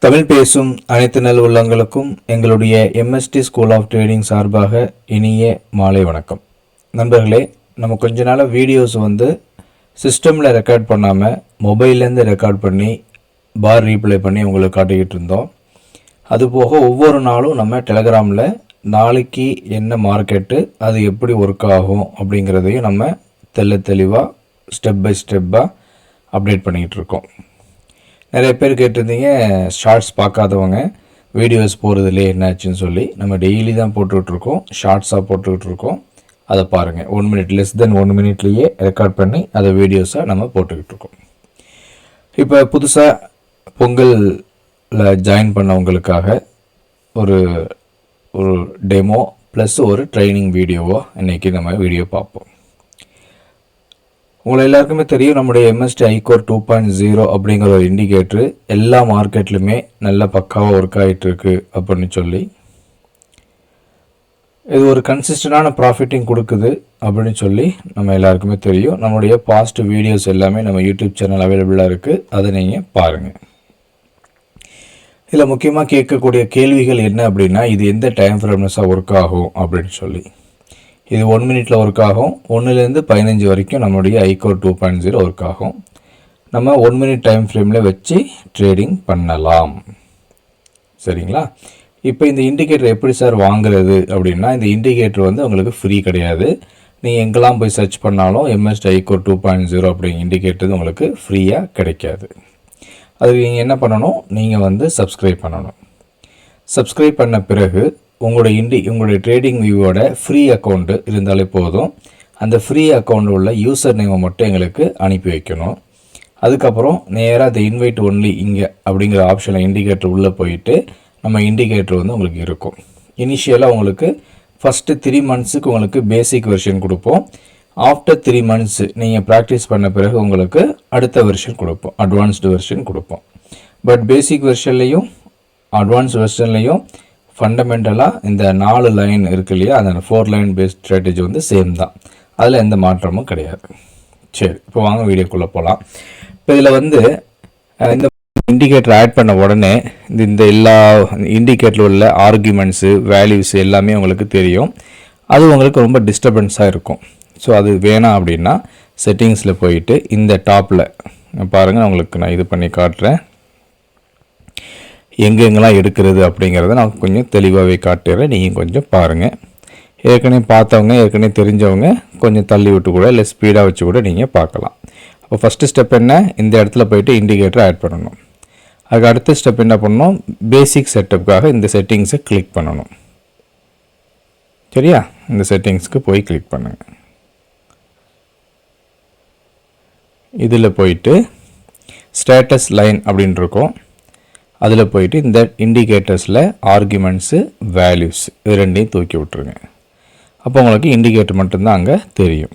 தமிழ் பேசும் அனைத்து நல் உள்ளங்களுக்கும் எங்களுடைய எம்எஸ்டி ஸ்கூல் ஆஃப் ட்ரேடிங் சார்பாக இனிய மாலை வணக்கம். நண்பர்களே, நம்ம கொஞ்ச நாளாக வீடியோஸ் சிஸ்டமில் ரெக்கார்ட் பண்ணாமல் மொபைல்லேருந்து ரெக்கார்ட் பண்ணி பார் ரீப்ளே பண்ணி உங்களுக்கு காட்டிக்கிட்டு இருந்தோம். அதுபோக ஒவ்வொரு நாளும் நம்ம டெலகிராமில் நாளைக்கு என்ன மார்க்கெட்டு, அது எப்படி ஒர்க் ஆகும் அப்படிங்கிறதையும் நம்ம தெளிவாக ஸ்டெப் பை ஸ்டெப்பாக அப்டேட் பண்ணிக்கிட்டு இருக்கோம். நிறைய பேர் கேட்டிருந்தீங்க, ஷார்ட்ஸ் பார்க்காதவங்க வீடியோஸ் போகிறதுலே என்னாச்சுன்னு சொல்லி. நம்ம டெய்லி தான் போட்டுக்கிட்டுருக்கோம், ஷார்ட்ஸாக போட்டுக்கிட்டுருக்கோம். அதை பாருங்கள், 1 minute லெஸ் தென் 1 minuteலேயே ரெக்கார்ட் பண்ணி அதை வீடியோஸாக நம்ம போட்டுக்கிட்டு இருக்கோம். இப்போ புதுசாக பொங்கலில் ஜாயின் பண்ணவங்களுக்காக ஒரு டெமோ ப்ளஸ் ஒரு ட்ரைனிங் வீடியோவோ இன்றைக்கி நம்ம வீடியோ பார்ப்போம். உங்களை எல்லாருக்குமே தெரியும், நம்முடைய எம்எஸ்டி ஐகோர் 2.0 அப்படிங்கிற ஒரு இண்டிகேட்ரு எல்லா மார்க்கெட்லையுமே நல்ல பக்காவாக ஒர்க் ஆகிட்டுருக்கு அப்படின்னு சொல்லி. இது ஒரு கன்சிஸ்டண்டான ப்ராஃபிட்டிங் கொடுக்குது அப்படின்னு சொல்லி நம்ம எல்லாருக்குமே தெரியும். நம்மளுடைய பாஸ்ட் வீடியோஸ் எல்லாமே நம்ம யூடியூப் சேனல் அவைலபிளாக இருக்குது, அதை நீங்கள் பாருங்கள். இதில் முக்கியமாக கேட்கக்கூடிய கேள்விகள் என்ன அப்படின்னா, இது எந்த டைம் ஃப்ரேம்னஸாக ஒர்க் ஆகும் அப்படின்னு சொல்லி. இது 1 minute ஒர்க் ஆகும். 1லேருந்து 15 வரைக்கும் நம்மளுடைய ஐகோர் 2.0 ஒர்க் ஆகும். நம்ம 1 minute டைம் ஃப்ரேமில் வச்சு ட்ரேடிங் பண்ணலாம். சரிங்களா? இப்போ இந்த இண்டிகேட்டர் எப்படி சார் வாங்குறது அப்படின்னா, இந்த இண்டிகேட்டர் உங்களுக்கு ஃப்ரீ கிடையாது. நீங்கள் எங்கெல்லாம் போய் சர்ச் பண்ணாலும் எம்எஸ்டி ஐகோர் 2.0 அப்படிங்கிற இண்டிகேட்டர் உங்களுக்கு ஃப்ரீயாக கிடைக்காது. அதுக்கு நீங்கள் என்ன பண்ணணும், நீங்கள் சப்ஸ்கிரைப் பண்ணணும். சப்ஸ்கிரைப் பண்ண பிறகு உங்களுடைய ட்ரேடிங் வியூவோட ஃப்ரீ அக்கௌண்ட்டு இருந்தாலே போதும். அந்த ஃப்ரீ அக்கௌண்ட் உள்ள யூசர் நேமை மட்டும் எங்களுக்கு அனுப்பி வைக்கணும். அதுக்கப்புறம் நேராக அந்த இன்வைட் ஒன்லி இங்கே அப்படிங்கிற ஆப்ஷனில் இண்டிகேட்டர் உள்ளே போயிட்டு நம்ம இண்டிகேட்டர் உங்களுக்கு இருக்கும். இனிஷியலாக உங்களுக்கு ஃபஸ்ட்டு 3 monthsக்கு உங்களுக்கு பேசிக் வெர்ஷன் கொடுப்போம். ஆஃப்டர் 3 months நீங்கள் ப்ராக்டிஸ் பண்ண பிறகு உங்களுக்கு அடுத்த வெர்ஷன் கொடுப்போம், அட்வான்ஸ்டு வெர்ஷன் கொடுப்போம். பட் பேசிக் வெர்ஷன்லேயும் அட்வான்ஸ் வெர்ஷன்லேயும் ஃபண்டமெண்டலாக இந்த 4 லைன் இருக்கு இல்லையா, அந்த 4 லைன் பேஸ்ட் ஸ்ட்ராட்டஜி சேம் தான். அதில் எந்த மாற்றமும் கிடையாது. சரி, இப்போ வாங்க வீடியோக்குள்ளே போகலாம். இப்போ இதில் இந்த இண்டிகேட்டர் ஆட் பண்ண உடனே இந்த எல்லா இண்டிகேட்டரில் உள்ள ஆர்குமெண்ட்ஸு வேல்யூஸ் எல்லாமே உங்களுக்கு தெரியும். அது உங்களுக்கு ரொம்ப டிஸ்டர்பன்ஸாக இருக்கும். ஸோ அது வேணாம் அப்படின்னா செட்டிங்ஸில் போயிட்டு இந்த டாப்பில் பாருங்கள், உங்களுக்கு நான் இது பண்ணி காட்டுறேன். எங்கெங்கெல்லாம் எடுக்கிறது அப்படிங்கிறத நான் கொஞ்சம் தெளிவாகவே காட்டுறேன், நீங்கள் கொஞ்சம் பாருங்கள். ஏற்கனவே பார்த்தவங்க, ஏற்கனவே தெரிஞ்சவங்க கொஞ்சம் தள்ளி விட்டு கூட இல்லை ஸ்பீடாக வச்சு கூட நீங்கள் பார்க்கலாம். அப்போ ஃபஸ்ட்டு ஸ்டெப் என்ன, இந்த இடத்துல போய்ட்டு இண்டிகேட்டர் ஆட் பண்ணணும். அதுக்கு அடுத்த ஸ்டெப் என்ன பண்ணணும், பேசிக் செட்டப்புக்காக இந்த செட்டிங்ஸை கிளிக் பண்ணணும். சரியா? இந்த செட்டிங்ஸ்க்கு போய் கிளிக் பண்ணுங்கள். இதில் போயிட்டு ஸ்டேட்டஸ் லைன் அப்படின்னு இருக்கும், அதில் போயிட்டு இந்த இண்டிகேட்டர்ஸில் ஆர்குமெண்ட்ஸு வேல்யூஸ் இது ரெண்டையும் தூக்கி விட்ருங்க. அப்போ உங்களுக்கு இண்டிகேட்டர் மட்டும்தான் அங்கே தெரியும்.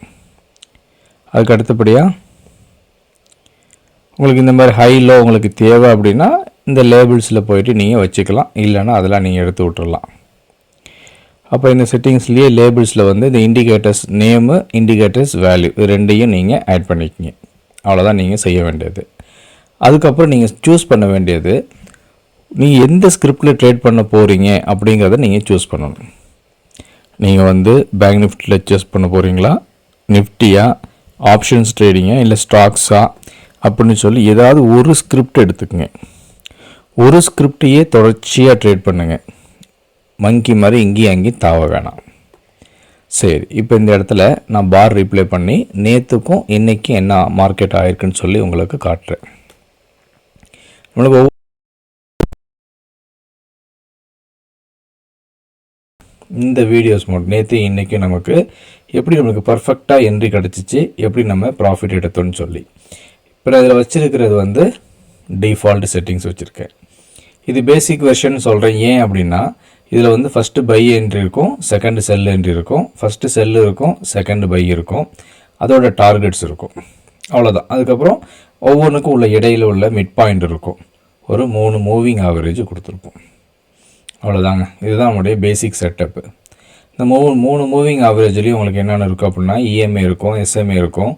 அதுக்கு அடுத்தபடியாக உங்களுக்கு இந்த மாதிரி ஹை லோ உங்களுக்கு தேவை அப்படின்னா இந்த லேபிள்ஸில் போயிட்டு நீங்கள் வச்சுக்கலாம், இல்லைன்னா அதெல்லாம் நீங்கள் எடுத்து விட்டுடலாம். அப்போ இந்த செட்டிங்ஸ்லேயே லேபிள்ஸில் இந்த இண்டிகேட்டர்ஸ் நேமு, இண்டிகேட்டர்ஸ் வேல்யூ இது ரெண்டையும் நீங்கள் ஆட் பண்ணிக்கிங்க. அவ்வளோதான் நீங்கள் செய்ய வேண்டியது. அதுக்கப்புறம் நீங்கள் சூஸ் பண்ண வேண்டியது, நீங்கள் எந்த ஸ்கிரிப்டில் ட்ரேட் பண்ண போகிறீங்க அப்படிங்கிறத நீங்கள் சூஸ் பண்ணணும். நீங்கள் பேங்க் நிஃப்டியில் சூஸ் பண்ண போகிறீங்களா, நிஃப்டியா, ஆப்ஷன்ஸ் ட்ரேடிங்கா, இல்லை ஸ்டாக்ஸா அப்படின்னு சொல்லி ஏதாவது ஒரு ஸ்கிரிப்ட் எடுத்துக்கங்க. ஒரு ஸ்கிரிப்டையே தொடர்ச்சியாக ட்ரேட் பண்ணுங்கள். மங்கி மாதிரி இங்கேயும் அங்கேயும் தாவ வேணாம். சரி, இப்போ இந்த இடத்துல நான் பார் ரீப்ளே பண்ணி நேற்றுக்கும் இன்றைக்கும் என்ன மார்க்கெட் ஆகிருக்குன்னு சொல்லி உங்களுக்கு காட்டுறேன். நம்மளுக்கு இந்த வீடியோஸ் மட்டும் நேற்று இன்றைக்கி நமக்கு எப்படி நம்மளுக்கு பர்ஃபெக்டாக என்ட்ரி கிடச்சிச்சு, எப்படி நம்ம ப்ராஃபிட் எடுத்தோன்னு சொல்லி. இப்போ இதில் வச்சுருக்கிறது டிஃபால்ட் செட்டிங்ஸ் வச்சுருக்கேன். இது பேசிக் வெர்ஷன் சொல்கிறேன். ஏன் அப்படின்னா இதில் ஃபஸ்ட்டு பை என்ட்ரி இருக்கும், செகண்ட் செல் என்ட்ரி இருக்கும், ஃபஸ்ட்டு செல் இருக்கும், செகண்ட் பை இருக்கும், அதோட டார்கெட்ஸ் இருக்கும், அவ்வளோதான். அதுக்கப்புறம் ஒவ்வொன்றுக்கும் உள்ள இடையில் உள்ள மிட் பாயிண்ட் இருக்கும், ஒரு 3 மூவிங் ஆவரேஜ் கொடுத்துருப்போம், அவ்வளோதாங்க. இதுதான் நம்முடைய பேசிக் செட்டப்பு. இந்த 3 மூவிங் ஆவரேஜ்லேயும் உங்களுக்கு என்னென்ன இருக்கும் அப்படின்னா, இஎம்ஏ இருக்கும், எஸ்எம்ஏ இருக்கும்,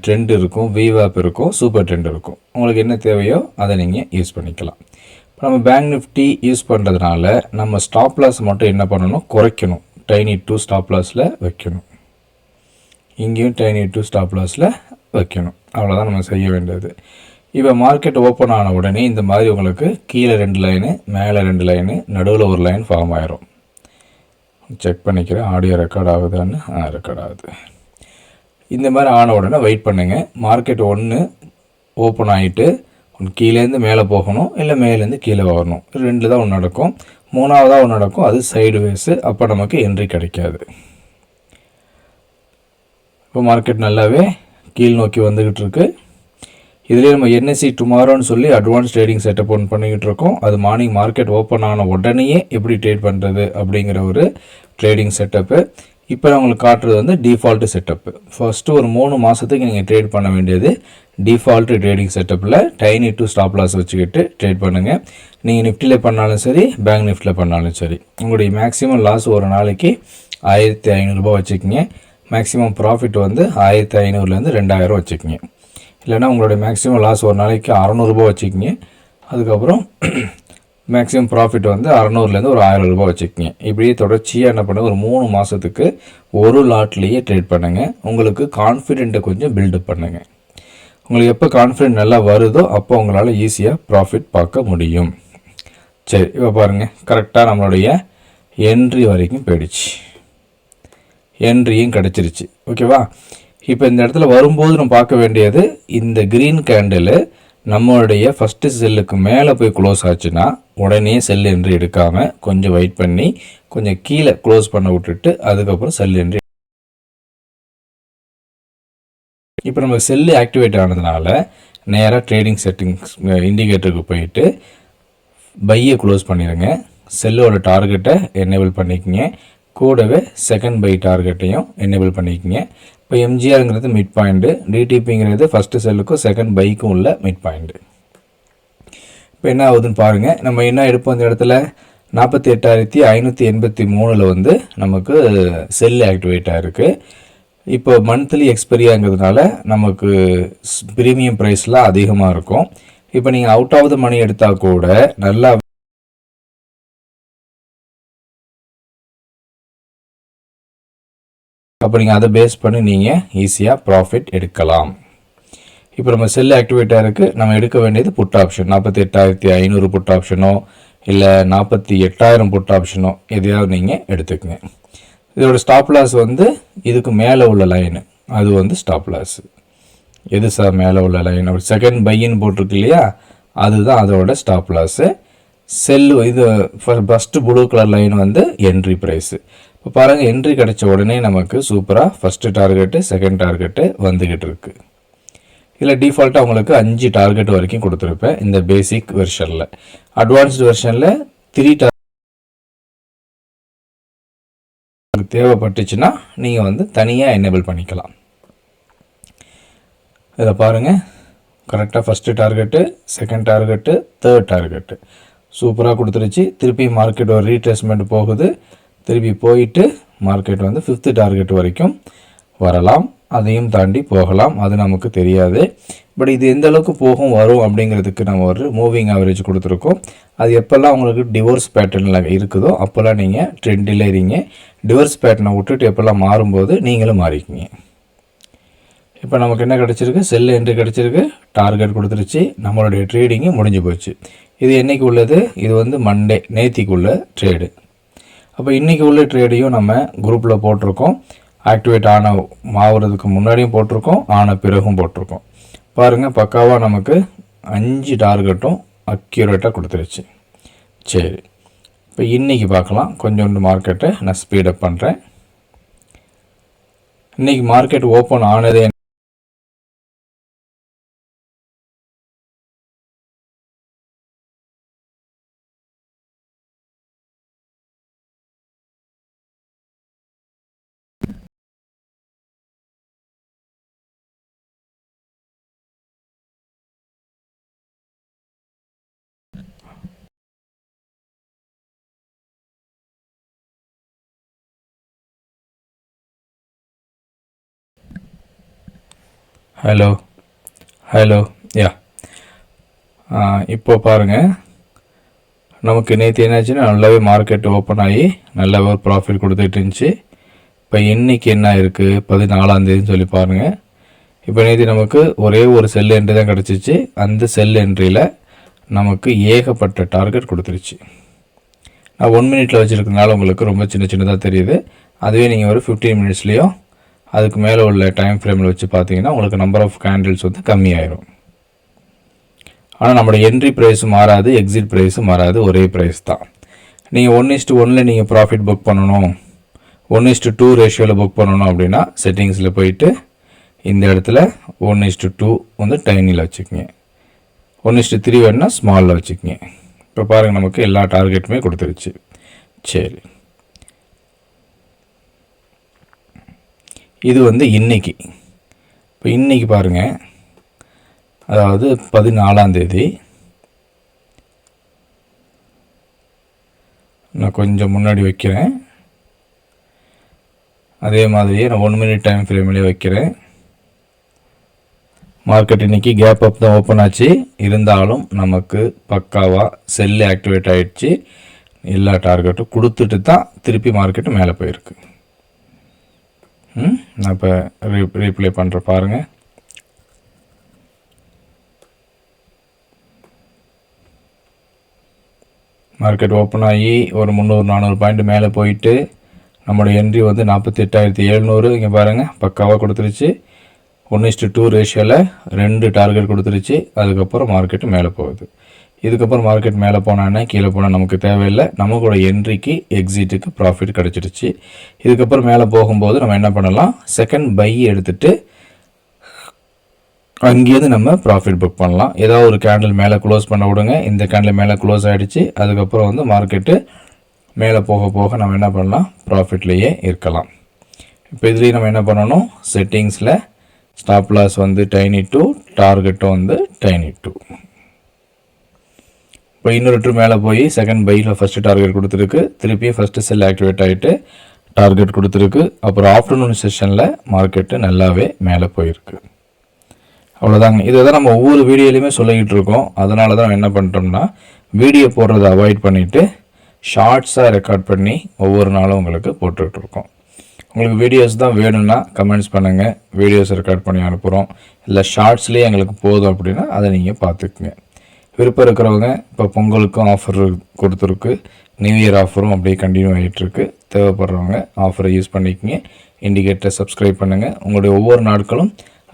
ட்ரெண்ட் இருக்கும், விவாப் இருக்கும், சூப்பர் ட்ரெண்ட் இருக்கும். உங்களுக்கு என்ன தேவையோ அதை நீங்கள் யூஸ் பண்ணிக்கலாம். இப்போ நம்ம பேங்க் நிஃப்டி யூஸ் பண்ணுறதுனால நம்ம ஸ்டாப் லாஸ் மட்டும் என்ன பண்ணணும், குறைக்கணும். டைனி டூ ஸ்டாப் லாஸில் வைக்கணும். இங்கேயும் டைனி டூ ஸ்டாப் லாஸில் வைக்கணும். அவ்வளோதான் நம்ம செய்ய வேண்டியது. இப்போ மார்க்கெட் ஓப்பன் ஆன உடனே இந்த மாதிரி உங்களுக்கு கீழே 2 லைனு, மேலே 2 லைனு, நடுவில் ஒரு லைன் ஃபார்ம் ஆயிரும். செக் பண்ணிக்கிறேன் ஆடியோ ரெக்கார்ட் ஆகுதான்னு. ரெக்கார்ட் ஆகுது. இந்த மாதிரி ஆன உடனே வெயிட் பண்ணுங்கள். மார்க்கெட் ஒன்று ஓப்பன் ஆகிட்டு கீழேருந்து மேலே போகணும், இல்லை மேலேருந்து கீழே வரணும். 2 தான் ஒன்று நடக்கும். 3ஆவதாக ஒன்று நடக்கும், அது சைடு வேஸு. அப்போ நமக்கு என்ட்ரி கிடைக்காது. இப்போ மார்க்கெட் நல்லாவே கீழ் நோக்கி வந்துக்கிட்டு இருக்கு. இதிலே நம்ம என்எஸ்சி டுமாரோன்னு சொல்லி அட்வான்ஸ் ட்ரேடிங் செட்டப் ஒன்று பண்ணிக்கிட்டு இருக்கோம். அது மார்னிங் மார்க்கெட் ஓப்பன் ஆன உடனேயே எப்படி ட்ரேட் பண்ணுறது அப்படிங்கிற ஒரு ட்ரேடிங் செட்டப்பு. இப்போ நான் உங்களுக்கு காட்டுறது வந்து டிஃபால்ட்டு செட்டப்பு. ஃபஸ்ட்டு ஒரு 3 மாதத்துக்கு நீங்கள் ட்ரேட் பண்ண வேண்டியது டிஃபால்ட்டு ட்ரேடிங் செட்டப்பில் டைனி டூ ஸ்டாப் லாஸ் வச்சுக்கிட்டு ட்ரேட் பண்ணுங்கள். நீங்கள் நிஃப்டியில் பண்ணாலும் சரி, பேங்க் நிஃப்டியில் பண்ணாலும் சரி. உங்களுடைய மேக்ஸிமம் லாஸ் ஒரு நாளைக்கு 1500 வச்சுக்கிங்க. மேக்ஸிமம் ப்ராஃபிட் வந்து 1500லேருந்து 2000 வச்சுக்கிங்க. இல்லைனா உங்களுடைய மேக்ஸிமம் லாஸ் ஒரு நாளைக்கு 600 வச்சுக்கிங்க. அதுக்கப்புறம் மேக்ஸிமம் ப்ராஃபிட் வந்து 600லேருந்து ஒரு 1000 ரூபா வச்சுக்கிங்க. இப்படியே தொடர்ச்சியாக என்ன பண்ணுங்கள், ஒரு 3 மாதத்துக்கு ஒரு லாட்லேயே ட்ரேட் பண்ணுங்கள். உங்களுக்கு கான்ஃபிடென்ட்டை கொஞ்சம் பில்டப் பண்ணுங்கள். உங்களுக்கு எப்போ கான்ஃபிடென்ட் நல்லா வருதோ அப்போ உங்களால் ஈஸியாக ப்ராஃபிட் பார்க்க முடியும். சரி, இப்போ பாருங்கள், கரெக்டாக நம்மளுடைய என்ட்ரி வரைக்கும் போயிடுச்சு. என்ட்ரியும் கிடச்சிருச்சு. ஓகேவா? இப்போ இந்த இடத்துல வரும்போது நம்ம பார்க்க வேண்டியது, இந்த க்ரீன் கேண்டில் நம்மளுடைய ஃபஸ்ட்டு செல்லுக்கு மேலே போய் க்ளோஸ் ஆச்சுன்னா உடனே செல் என்ட்ரி எடுக்காமல் கொஞ்சம் வெயிட் பண்ணி கொஞ்சம் கீழே க்ளோஸ் பண்ண விட்டுட்டு அதுக்கப்புறம் செல் என்ட்ரி. இப்போ நம்ம செல்லு ஆக்டிவேட் ஆனதுனால நேராக ட்ரேடிங் செட்டிங்ஸ் இண்டிகேட்டருக்கு போயிட்டு பையை க்ளோஸ் பண்ணிடுங்க. செல்லோட டார்கெட்டை எனேபிள் பண்ணிக்கங்க. கூடவே செகண்ட் பை டார்கெட்டையும் எனேபிள் பண்ணிக்கங்க. இப்போ எம்ஜிஆருங்கிறது மிட் பாயிண்ட்டு, டிடிபிங்கிறது ஃபஸ்ட்டு செல்லுக்கும் செகண்ட் பைக்கும் உள்ள மிட் பாயிண்ட்டு. இப்போ என்ன ஆகுதுன்னு பாருங்கள். நம்ம என்ன எடுப்போம், இந்த இடத்துல 48,583 வந்து நமக்கு செல் ஆக்டிவேட் ஆகிருக்கு. இப்போ மந்த்லி எக்ஸ்பெரியாங்கிறதுனால நமக்கு ப்ரீமியம் ப்ரைஸ்லாம் அதிகமாக இருக்கும். இப்போ நீங்கள் அவுட் ஆஃப் த மணி எடுத்தால் கூட நல்லா அப்போ நீங்கள் அதை பேஸ் பண்ணி நீங்கள் ஈஸியாக ப்ராஃபிட் எடுக்கலாம். இப்போ நம்ம செல் ஆக்டிவேட்டாக இருக்குது. நம்ம எடுக்க வேண்டியது புட் ஆப்ஷன். 48,500 புட் ஆப்ஷனோ இல்லை 48,000 புட் ஆப்ஷனோ எதையாவது நீங்கள் எடுத்துக்கங்க. இதோட ஸ்டாப் லாஸ் வந்து இதுக்கு மேலே உள்ள லைனு, அது வந்து ஸ்டாப் லாஸ். எது சார் மேலே உள்ள லைன்? அப்படி செகண்ட் பையின்னு போட்டிருக்கு இல்லையா, அதுதான் அதோட ஸ்டாப் லாஸு. செல்லு இது ஃபஸ்ட்டு ப்ளூ கலர் லைன் வந்து என்ட்ரி ப்ரைஸு. இப்போ பாருங்கள், என்ட்ரி கிடச்ச உடனே நமக்கு சூப்பராக ஃபஸ்ட்டு டார்கெட்டு செகண்ட் டார்கெட்டு வந்துக்கிட்டு இருக்குது. இதில் டிஃபால்ட்டாக உங்களுக்கு 5 டார்கெட் வரைக்கும் கொடுத்துருப்பேன் இந்த பேசிக் வெர்ஷனில். அட்வான்ஸ்டு வெர்ஷனில் 3 டார்கெட் தேவைப்பட்டுச்சுன்னா நீங்கள் வந்து தனியாக எனேபிள் பண்ணிக்கலாம். இதை பாருங்கள், கரெக்டாக first target second target third target சூப்பராக கொடுத்துருச்சு. திருப்பி மார்க்கெட் ஒரு ரீட்ரேஸ்மெண்ட் போகுது. திருப்பி போயிட்டு மார்க்கெட் வந்து 5th டார்கெட் வரைக்கும் வரலாம், அதையும் தாண்டி போகலாம், அது நமக்கு தெரியாது. பட் இது எந்த அளவுக்கு போகும் வரும் அப்படிங்கிறதுக்கு நம்ம ஒரு மூவிங் ஆவரேஜ் கொடுத்துருக்கோம். அது எப்போல்லாம் உங்களுக்கு டிவோர்ஸ் பேட்டர்னில் இருக்குதோ அப்போல்லாம் நீங்கள் ட்ரெண்டில் இருங்க. டிவோர்ஸ் பேட்டர்னை விட்டுட்டு எப்போல்லாம் மாறும்போது நீங்களும் மாறிக்கிங்க. இப்போ நமக்கு என்ன கிடச்சிருக்கு, செல் என்ட்ரி கிடச்சிருக்கு, டார்கெட் கொடுத்துருச்சு, நம்மளுடைய ட்ரேடிங்கு முடிஞ்சு போச்சு. இது என்றைக்கு உள்ளது? இது வந்து மண்டே, நேத்திக்கு உள்ள ட்ரேடு. அப்போ இன்றைக்கி உள்ள ட்ரேடையும் நம்ம குரூப்பில் போட்டிருக்கோம். ஆக்டிவேட் ஆகிறதுக்கு முன்னாடியும் போட்டிருக்கோம், ஆன பிறகும் போட்டிருக்கோம். பாருங்கள், பக்காவாக நமக்கு 5 டார்கெட்டும் அக்யூரேட்டாக கொடுத்துருச்சு. சரி, இப்போ இன்றைக்கி பார்க்கலாம். கொஞ்சோண்டு மார்க்கெட்டை நான் ஸ்பீடப் பண்ணுறேன். இன்றைக்கி மார்க்கெட் ஓப்பன் ஆனதே ஹலோ யா இப்போ பாருங்கள், நமக்கு நேற்று என்னாச்சுன்னா நல்லாவே மார்க்கெட் ஓப்பன் ஆகி நல்லாவே ஒரு ப்ராஃபிட் கொடுத்துட்டு இருந்துச்சு. இப்போ இன்றைக்கி என்ன இருக்குது 14ஆம் சொல்லி பாருங்கள். இப்போ நேற்று நமக்கு ஒரே ஒரு செல் என்ட்ரி தான் கிடச்சிச்சு. அந்த செல் என்ட்ரியில் நமக்கு ஏகப்பட்ட டார்கெட் கொடுத்துருச்சு. நான் 1 மினிட்டில் வச்சுருக்கனால உங்களுக்கு ரொம்ப சின்னதாக தெரியுது. அதுவே நீங்கள் ஒரு 15 மினிட்ஸ்லேயோ அதுக்கு மேலே உள்ள டைம் ஃப்ரேமில் வச்சு பார்த்தீங்கன்னா உங்களுக்கு நம்பர் ஆஃப் கேண்டில்ஸ் வந்து கம்மியாயிரும். ஆனால் நம்மளோட என்ட்ரி ப்ரைஸும் மாறாது, எக்ஸிட் ப்ரைஸும் மாறாது, ஒரே ப்ரைஸ் தான். நீங்கள் 1:1 நீங்கள் ப்ராஃபிட் புக் பண்ணணும், 1:2 ரேஷியோவில் புக் பண்ணணும் அப்படின்னா செட்டிங்ஸில் போயிட்டு இந்த இடத்துல 1:2 வந்து டைனியில் வச்சுக்கோங்க, 1:3 வேணுன்னா ஸ்மாலில் வச்சுக்கோங்க. இப்போ பாருங்கள் நமக்கு எல்லா டார்கெட்டுமே கொடுத்துருச்சு. சரி, இது வந்து இன்றைக்கி. இப்போ இன்றைக்கி பாருங்கள், அதாவது 14ஆம் நான் கொஞ்சம் முன்னாடி வைக்கிறேன். அதே மாதிரியே நான் 1 மினிட் டைம் ஃப்ரேம்லேயே வைக்கிறேன். மார்க்கெட் இன்றைக்கி கேப் அப் தான் ஓப்பன் ஆச்சு. இருந்தாலும் நமக்கு பக்காவாக செல்லு ஆக்டிவேட் ஆகிடுச்சு. எல்லா டார்கெட்டும் கொடுத்துட்டு தான் திருப்பி மார்க்கெட்டு மேலே போயிருக்கு. நான் இப்போ ரீப்ளே பண்ணுற பாருங்கள். மார்க்கெட் ஓப்பன் ஆகி ஒரு 300-400 பாயிண்ட் மேலே போயிட்டு நம்மளோட என்ட்ரி வந்து 48,700. இங்கே பாருங்கள் பக்காவாக கொடுத்துருச்சு. 1:2 ரேஷியோவில் 2 டார்கெட் கொடுத்துருச்சு. அதுக்கப்புறம் மார்க்கெட்டு மேலே போகுது. இதுக்கப்புறம் மார்க்கெட் மேலே போனான்னா கீழே போனால் நமக்கு தேவையில்லை. நமக்கோட என்ட்ரிக்கு எக்ஸிட்டுக்கு ப்ராஃபிட் கிடச்சிடுச்சு. இதுக்கப்புறம் மேலே போகும்போது நம்ம என்ன பண்ணலாம், செகண்ட் பை எடுத்துகிட்டு அங்கேருந்து நம்ம ப்ராஃபிட் புக் பண்ணலாம். ஏதாவது ஒரு கேண்டில் மேலே க்ளோஸ் பண்ண விடுங்க. இந்த கேண்டில் மேலே க்ளோஸ் ஆகிடுச்சு. அதுக்கப்புறம் வந்து மார்க்கெட்டு மேலே போக போக நம்ம என்ன பண்ணலாம், ப்ராஃபிட்லேயே இருக்கலாம். இப்போ இதுலேயும் நம்ம என்ன பண்ணணும், செட்டிங்ஸில் ஸ்டாப் லாஸ் வந்து டைனி 2, டார்கெட்டும் வந்து டைனி 2. இப்போ இன்னொரு மேலே போய் செகண்ட் பையில் ஃபஸ்ட்டு டார்கெட் கொடுத்துருக்கு. திருப்பியும் ஃபஸ்ட்டு செல் ஆக்டிவேட் ஆகிட்டு டார்கெட் கொடுத்துருக்கு. அப்புறம் ஆஃப்டர்நூன் செஷனில் மார்க்கெட்டு நல்லாவே மேலே போயிருக்கு. அவ்வளோதாங்க. இதை தான் நம்ம ஒவ்வொரு வீடியோலையுமே சொல்லிக்கிட்டு இருக்கோம். அதனால தான் என்ன பண்ணிட்டோம்னா வீடியோ போடுறதை அவாய்ட் பண்ணிவிட்டு ஷார்ட்ஸாக ரெக்கார்ட் பண்ணி ஒவ்வொரு நாளும் உங்களுக்கு போட்டுட்ருக்கோம். உங்களுக்கு வீடியோஸ் தான் வேணும்னா கமெண்ட்ஸ் பண்ணுங்கள், வீடியோஸ் ரெக்கார்ட் பண்ணி அனுப்புகிறோம். இல்லை ஷார்ட்ஸ்லேயே எங்களுக்கு போதும் அப்படின்னா அதை நீங்கள் பார்த்துக்குங்க. விருப்பம் இருக்கிறவங்க இப்போ பொங்கலுக்கும் ஆஃபர் கொடுத்துருக்கு, நியூ இயர் ஆஃபரும் அப்படியே கண்டினியூ ஆகிட்டுருக்கு. தேவைப்படுறவங்க ஆஃபரை யூஸ் பண்ணிக்கங்க. இண்டிகேட்டரை சப்ஸ்கிரைப் பண்ணுங்கள். உங்களுடைய ஒவ்வொரு நாட்களும்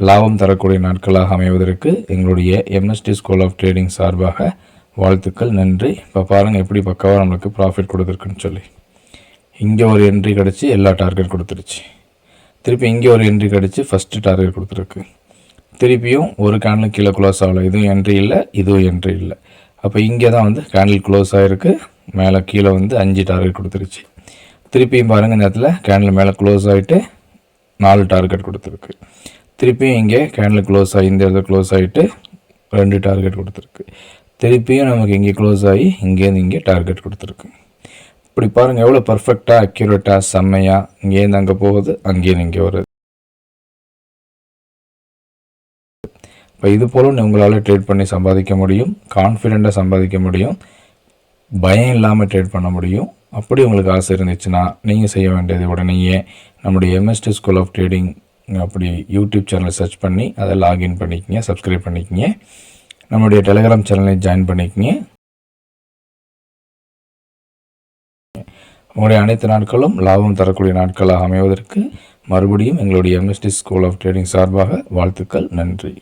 லாபம் தரக்கூடிய நாட்களாக அமைவதற்கு எங்களுடைய எம்எஸ்டி ஸ்கூல் ஆஃப் ட்ரேடிங் சார்பாக வாழ்த்துக்கள், நன்றி. இப்போ பாருங்கள் எப்படி பக்காவாக நம்மளுக்கு ப்ராஃபிட் கொடுத்துருக்குன்னு சொல்லி. இங்கே ஒரு என்ட்ரி கிடச்சி எல்லா டார்கெட் கொடுத்துருச்சு. திருப்பி இங்கே ஒரு என்ட்ரி கிடச்சி ஃபஸ்ட்டு டார்கெட் கொடுத்துருக்கு. திருப்பியும் ஒரு கேண்டில் கீழே க்ளோஸ் ஆகலை. இதுவும் என்ட்ரி இல்லை, இதுவும் என்ட்ரி இல்லை. அப்போ இங்கே தான் வந்து கேண்டில் க்ளோஸ் ஆகிருக்கு. மேலே கீழே வந்து 5 டார்கெட் கொடுத்துருச்சு. திருப்பியும் பாருங்கள், இந்த இடத்துல கேண்டில் மேலே க்ளோஸ் ஆகிட்டு 4 டார்கெட் கொடுத்துருக்கு. திருப்பியும் இங்கே கேண்டில் க்ளோஸ் ஆகி இந்த இடத்துல க்ளோஸ் ஆகிட்டு 2 டார்கெட் கொடுத்துருக்கு. திருப்பியும் நமக்கு இங்கே க்ளோஸ் ஆகி இங்கேருந்து இங்கே டார்கெட் கொடுத்துருக்கு. இப்படி பாருங்கள் எவ்வளோ பர்ஃபெக்டாக அக்யூரேட்டாக செம்மையாக இங்கேருந்து அங்கே போகுது, அங்கேருந்து இங்கே வருது. இப்போ இது போல் உங்களால் ட்ரேட் பண்ணி சம்பாதிக்க முடியும், கான்ஃபிடெண்ட்டாக சம்பாதிக்க முடியும், பயம் இல்லாமல் ட்ரேட் பண்ண முடியும். அப்படி உங்களுக்கு ஆசை இருந்துச்சுன்னா நீங்கள் செய்ய வேண்டியது உடனேயே நம்முடைய எம்எஸ்டி ஸ்கூல் ஆஃப் ட்ரேடிங் அப்படி யூடியூப் சேனலை சர்ச் பண்ணி அதை லாகின் பண்ணிக்கங்க, சப்ஸ்கிரைப் பண்ணிக்கங்க. நம்மளுடைய டெலிகிராம் சேனலை ஜாயின் பண்ணிக்கங்க. உங்களுடைய அனைத்து நாட்களும் லாபம் தரக்கூடிய நாட்களாக அமைவதற்கு மறுபடியும் எங்களுடைய எம்எஸ்டி ஸ்கூல் ஆஃப் ட்ரேடிங் சார்பாக வாழ்த்துக்கள், நன்றி.